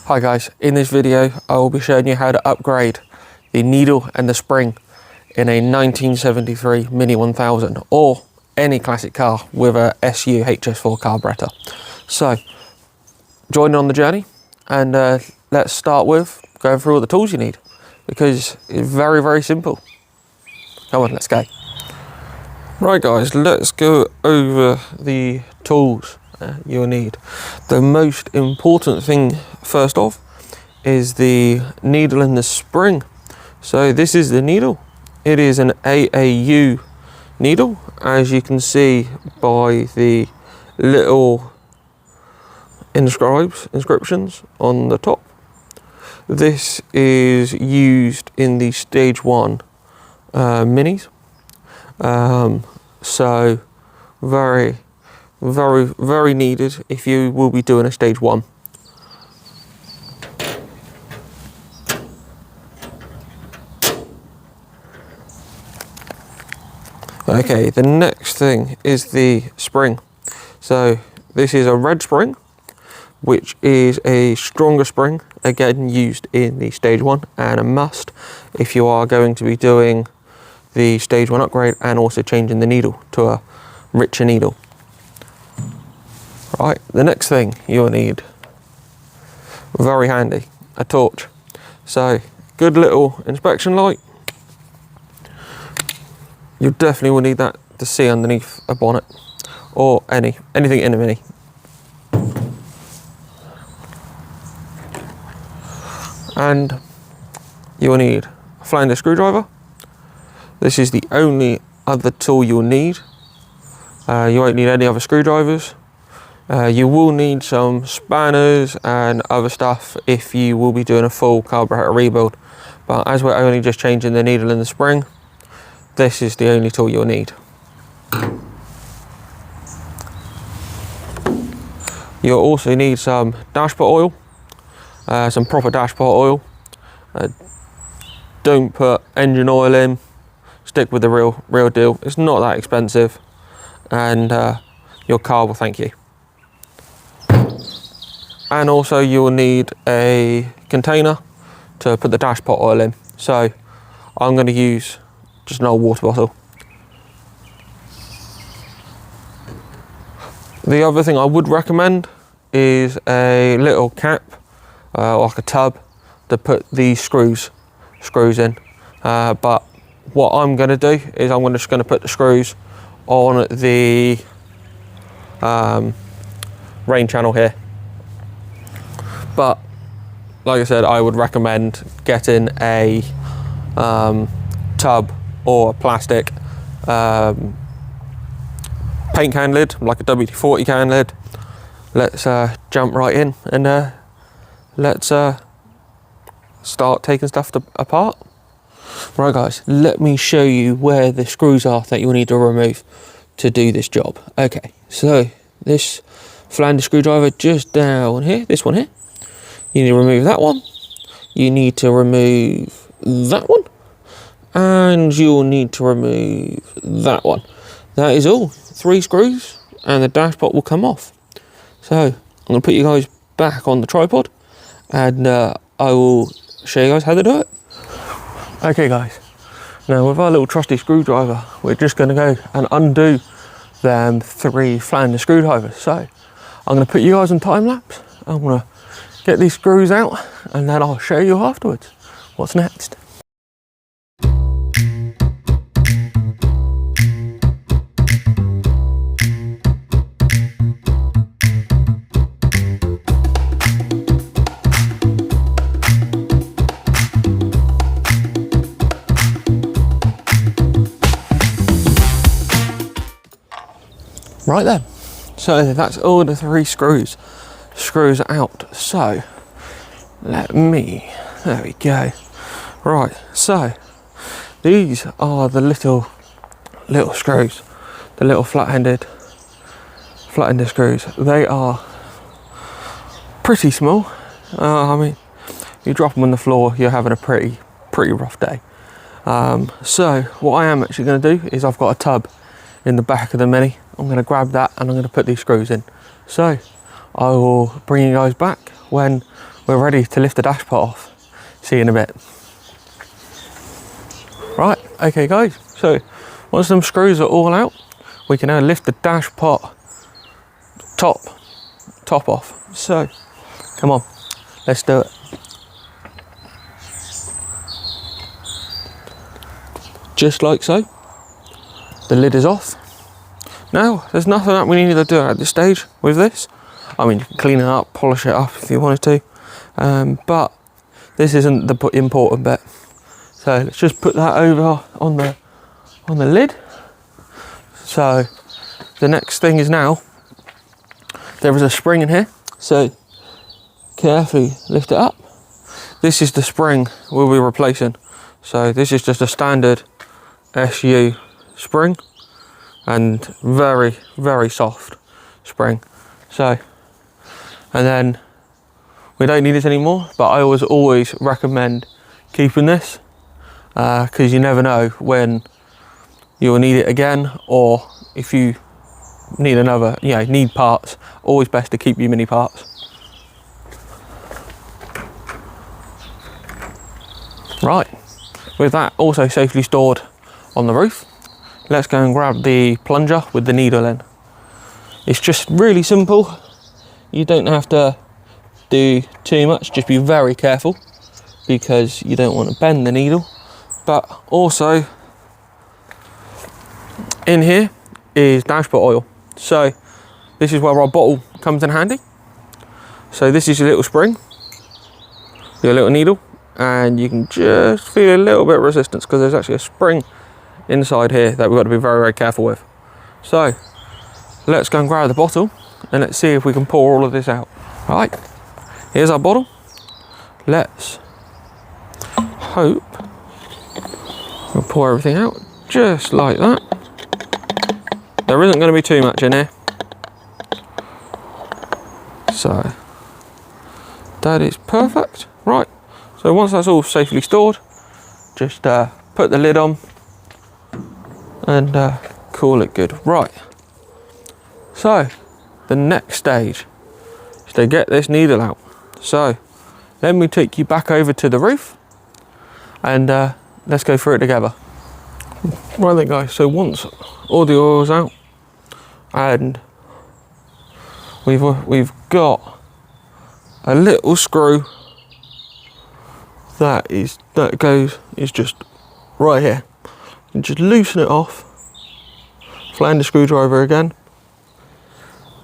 Hi guys, in this video I will be showing you how to upgrade the needle and the spring in a 1973 Mini 1000 or any classic car with a SU HS4 carburettor. So join on the journey and let's start with going through all the tools you need, because it's very simple. Come on, let's go. Right guys, let's go over the tools you'll need. The most important thing first off is the needle and the spring. So this is the needle. It is an AAU needle, as you can see by the little inscriptions on the top. This is used in the stage 1 minis. So very needed if you will be doing a stage 1. Okay, the next thing is the spring. So this is a red spring, which is a stronger spring, again used in the stage 1 and a must if you are going to be doing the stage 1 upgrade and also changing the needle to a richer needle. Right, the next thing you'll need, very handy, a torch. So good little inspection light. You definitely will need that to see underneath a bonnet or anything in a Mini. And you will need a flanger screwdriver. This is the only other tool you'll need. You won't need any other screwdrivers. You will need some spanners and other stuff if you will be doing a full carburetor rebuild. But as we're only just changing the needle and the spring, this is the only tool you'll need. You'll also need some dashpot oil, some proper dashpot oil. Don't put engine oil in, stick with the real deal. It's not that expensive, and your car will thank you. And also you'll need a container to put the dashpot oil in. So I'm going to use just an old water bottle. The other thing I would recommend is a little cap, like a tub, to put these screws in. But what I'm going to do is I'm just going to put the screws on the rain channel here. But like I said, I would recommend getting a tub or a plastic paint can lid, like a WD-40 can lid. Let's jump right in and let's start taking stuff apart. Right guys, let me show you where the screws are that you'll need to remove to do this job. Okay, so this flanger screwdriver just down here, this one here. You need to remove that one. You need to remove that one. And you'll need to remove that one. That is all. 3 screws and the dashpot will come off. So I'm going to put you guys back on the tripod and I will show you guys how to do it. Okay guys, now with our little trusty screwdriver, we're just going to go and undo them 3 flanger screwdrivers. So I'm going to put you guys on time lapse. I'm going to get these screws out and then I'll show you afterwards what's next. Right then, so that's all the 3 screws out. So there we go. Right, so these are the little screws, the little flat-ended screws. They are pretty small. I mean, you drop them on the floor, you're having a pretty rough day. So what I am actually going to do is I've got a tub in the back of the Mini. I'm going to grab that and I'm going to put these screws in. So I will bring you guys back when we're ready to lift the dashpot off. See you in a bit. Right, okay guys, so once them screws are all out, we can now lift the dashpot top off. So, come on, let's do it. Just like so, the lid is off. Now, there's nothing that we need to do at this stage with this. I mean, you can clean it up, polish it up if you wanted to, but this isn't the important bit. So let's just put that over on the lid. So the next thing is now, there is a spring in here, so carefully lift it up. This is the spring we'll be replacing. So this is just a standard SU spring, and very, very soft spring. So, and then we don't need it anymore, but I always recommend keeping this, because you never know when you'll need it again, or if you need another, need parts. Always best to keep your mini parts. Right, with that also safely stored on the roof, let's go and grab the plunger with the needle in. It's just really simple. You don't have to do too much, just be very careful because you don't want to bend the needle. But also in here is dashpot oil. So this is where our bottle comes in handy. So this is your little spring, your little needle, and you can just feel a little bit of resistance because there's actually a spring inside here that we've got to be very, very careful with. So let's go and grab the bottle and let's see if we can pour all of this out. Right, here's our bottle. Let's hope we'll pour everything out just like that. There isn't going to be too much in here, so that is perfect. Right, so once that's all safely stored, just put the lid on and call it good. Right, so the next stage is to get this needle out. So let me take you back over to the roof and let's go through it together. Right then guys, so once all the oil's out and we've got a little screw that is just right here, and just loosen it off, flatten the screwdriver again,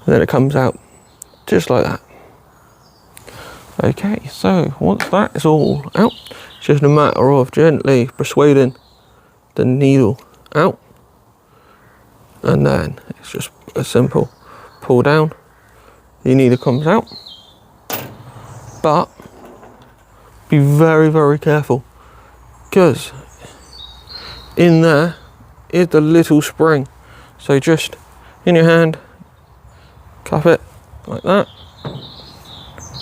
and then it comes out just like that. Okay, so once that is all out, it's just a matter of gently persuading the needle out, and then it's just a simple pull down, the needle comes out. But be very, very careful, because in there is the little spring. So just in your hand, cup it like that,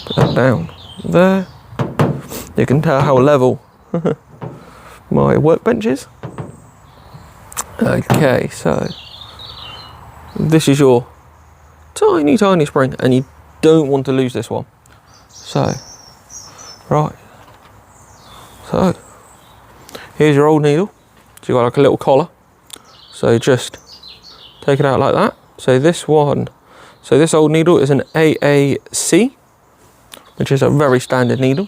put that down there. You can tell how level my workbench is. Okay, so this is your tiny, tiny spring, and you don't want to lose this one. So, right, so here's your old needle. So you've got like a little collar. So just take it out like that. So this old needle is an AAC, which is a very standard needle.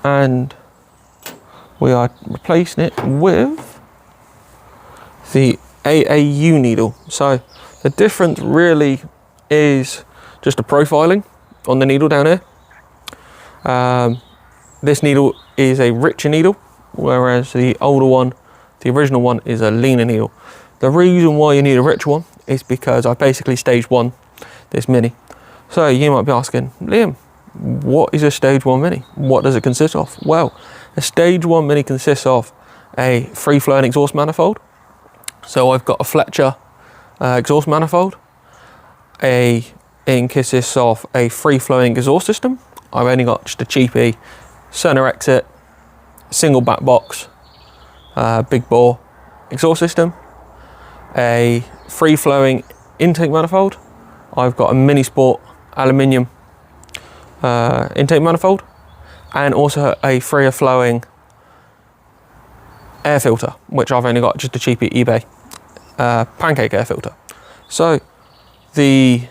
And we are replacing it with the AAU needle. So the difference really is just the profiling on the needle down here. This needle is a richer needle, whereas the older one, the original one, is a leaner needle. The reason why you need a richer one is because I basically stage one this mini. So you might be asking, Liam, what is a stage one mini? What does it consist of? Well, a stage one mini consists of a free flowing exhaust manifold. So I've got a Fletcher exhaust manifold. It consists of a free flowing exhaust system. I've only got just a cheapy center exit, single back box, big bore exhaust system. A free flowing intake manifold. I've got a mini sport aluminium intake manifold, and also a freer flowing air filter, which I've only got just a cheap at eBay, pancake air filter. So the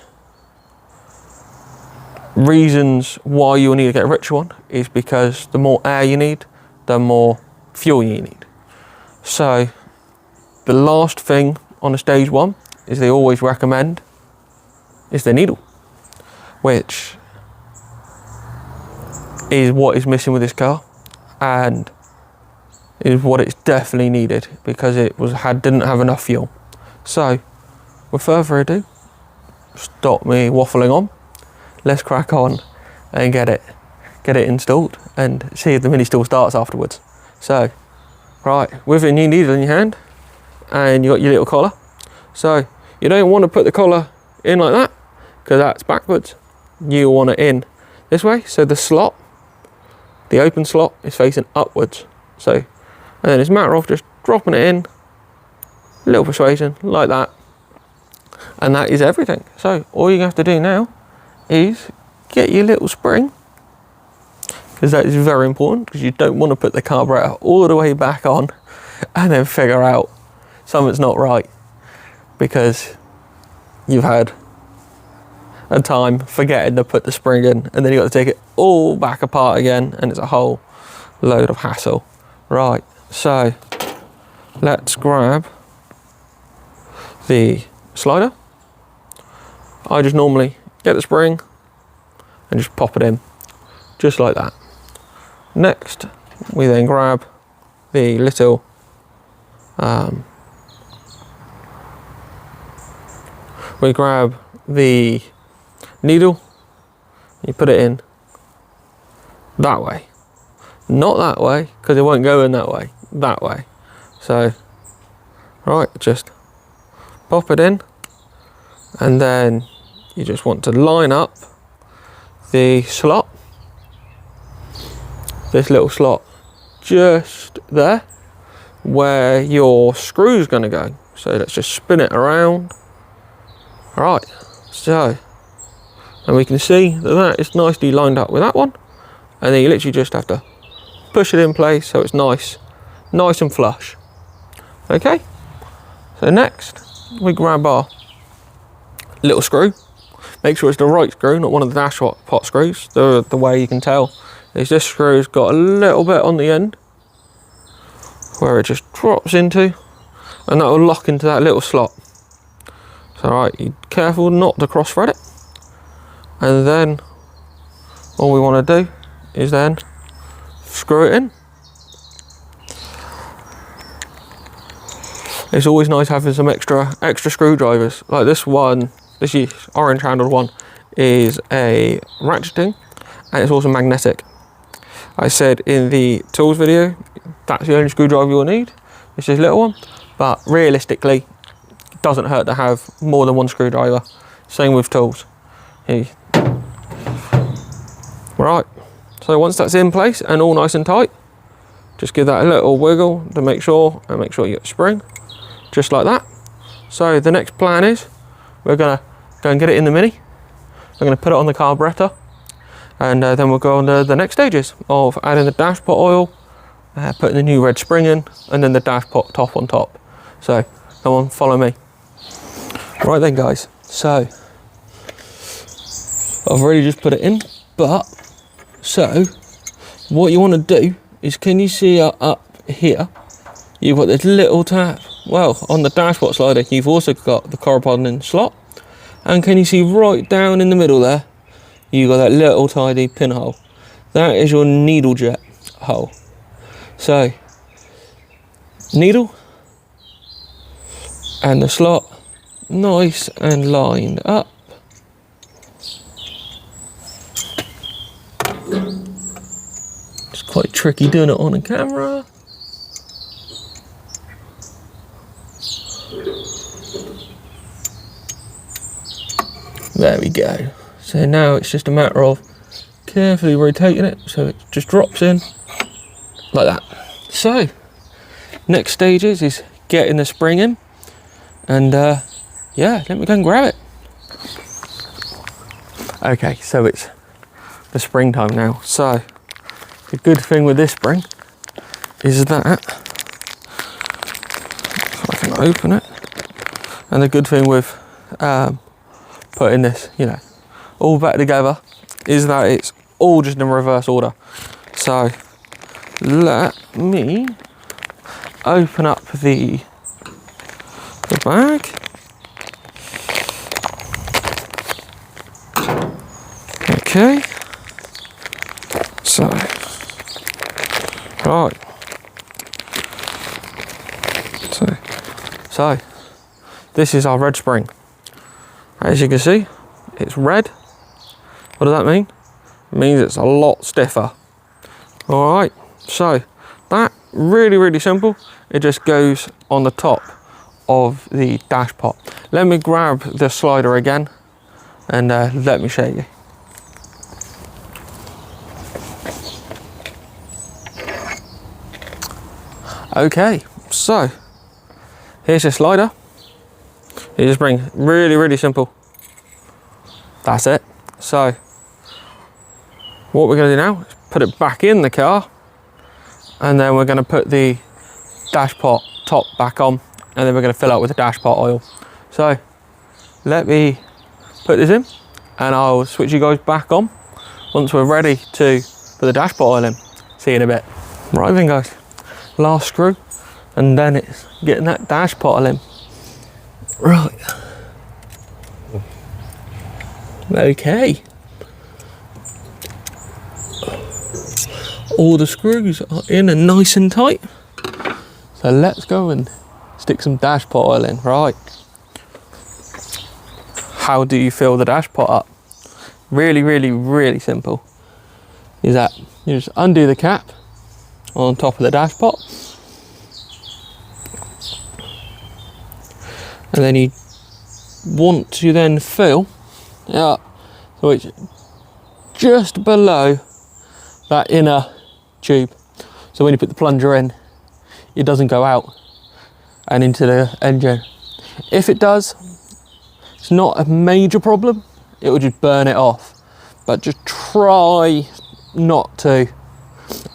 reasons why you will need to get a richer one is because the more air you need, the more fuel you need. So the last thing on a stage 1 is they always recommend is the needle, which is what is missing with this car, and is what it's definitely needed because it didn't have enough fuel. So with further ado, stop me waffling on, let's crack on and get it installed and see if the mini still starts afterwards. So right, with a new needle in your hand and you got your little collar, so you don't want to put the collar in like that because that's backwards. You want it in this way, so the slot, the open slot, is facing upwards. So, and then it's a matter of just dropping it in, a little persuasion like that, and that is everything. So all you have to do now is get your little spring, because that is very important, because you don't want to put the carburettor all the way back on and then figure out something's not right because you've had a time forgetting to put the spring in, and then you've got to take it all back apart again, and it's a whole load of hassle. Right, so let's grab the slider. I just normally get the spring and just pop it in, just like that. Next, we then grab the little we grab the needle, you put it in that way, not that way because it won't go in that way, so right, just pop it in, and then you just want to line up the slot, this little slot just there where your screw's going to go. So let's just spin it around. Right, so, and we can see that is nicely lined up with that one, and then you literally just have to push it in place so it's nice and flush. Okay, so next we grab our little screw. Make sure it's the right screw, not one of the dashpot screws. The way you can tell is this screw's got a little bit on the end where it just drops into, and that will lock into that little slot. So right, you careful not to cross thread it, and then all we want to do is then screw it in. It's always nice having some extra screwdrivers. Like this one, this orange handled one is a ratcheting, and it's also magnetic. I said in the tools video that's the only screwdriver you'll need, it's this little one, but realistically it doesn't hurt to have more than one screwdriver. Same with tools. Right, so once that's in place and all nice and tight, just give that a little wiggle to make sure you get the spring, just like that. So the next plan is we're gonna go and get it in the Mini. We're gonna put it on the carburettor, and then we'll go on to the next stages of adding the dashpot oil, putting the new red spring in, and then the dashpot top on top. So come on, follow me. Right then guys, so I've already just put it in, but so what you want to do is, can you see up here you've got this little tap? Well, on the dashpot slider you've also got the corresponding slot, and can you see right down in the middle there you've got that little tiny pinhole? That is your needle jet hole. So needle and the slot nice and lined up. It's quite tricky doing it on a camera. There we go. So now it's just a matter of carefully rotating it so it just drops in like that. So next stages is getting the spring in, and yeah, let me go and grab it. Okay, so it's the springtime now. So the good thing with this spring is that I can open it, and the good thing with putting this, you know, all back together is that it's all just in reverse order. So let me open up the bag. Okay, so right, so this is our red spring. As you can see, it's red. What does that mean? It means it's a lot stiffer. All right, so that really simple. It just goes on the top of the dash pot. Let me grab the slider again and let me show you. Okay, so here's your slider. You just bring really simple. That's it. So what we're going to do now is put it back in the car, and then we're going to put the dash pot top back on, and then we're going to fill out with the dash pot oil. So let me put this in, and I'll switch you guys back on once we're ready to put the dash pot oil in. See you in a bit. Right then guys, last screw, and then it's getting that dash pot oil in. Right. Okay. All the screws are in and nice and tight. So let's go and stick some dash pot oil in. Right. How do you fill the dash pot up? Really simple. Is that you just undo the cap on top of the dash pot, and then you want to then fill it up so it's just below that inner tube, so when you put the plunger in, it doesn't go out and into the engine. If it does, it's not a major problem, it will just burn it off, but just try not to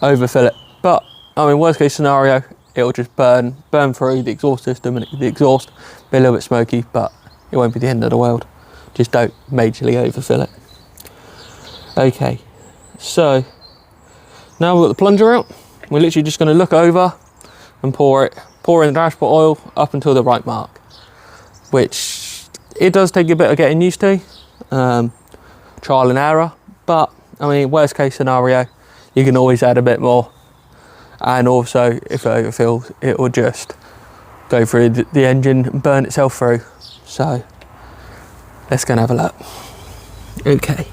overfill it. But I mean, worst case scenario, it will just burn through the exhaust system, and the exhaust be a little bit smoky, but it won't be the end of the world. Just don't majorly overfill it. Okay, so now we've got the plunger out, we're literally just going to look over and pour in the dashpot oil up until the right mark, which it does take a bit of getting used to, trial and error, but I mean, worst case scenario, you can always add a bit more, and also if it overfills, it will just go through the engine and burn itself through. So let's go and have a look. Okay.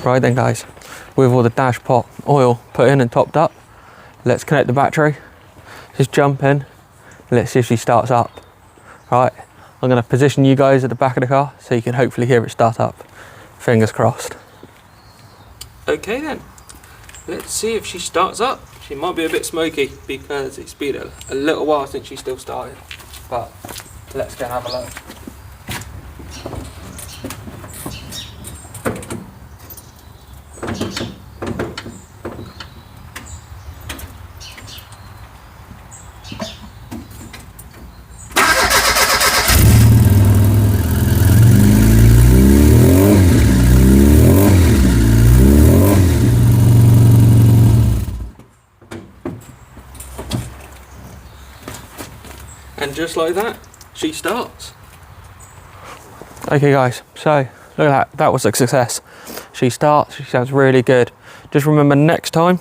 Right then guys, with all the dash pot oil put in and topped up, let's connect the battery. Just jump in, let's see if she starts up. Right, I'm going to position you guys at the back of the car so you can hopefully hear it start up. Fingers crossed. Okay then, let's see if she starts up. She might be a bit smoky because it's been a little while since she still started, but let's go and have a look. And just like that, she starts. Okay guys, so look at that, that was a success. She starts, she sounds really good. Just remember, next time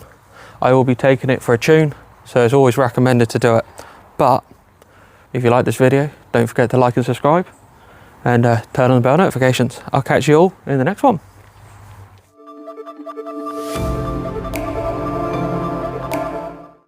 I will be taking it for a tune, so it's always recommended to do it. But if you like this video, don't forget to like and subscribe, and turn on the bell notifications. I'll catch you all in the next one.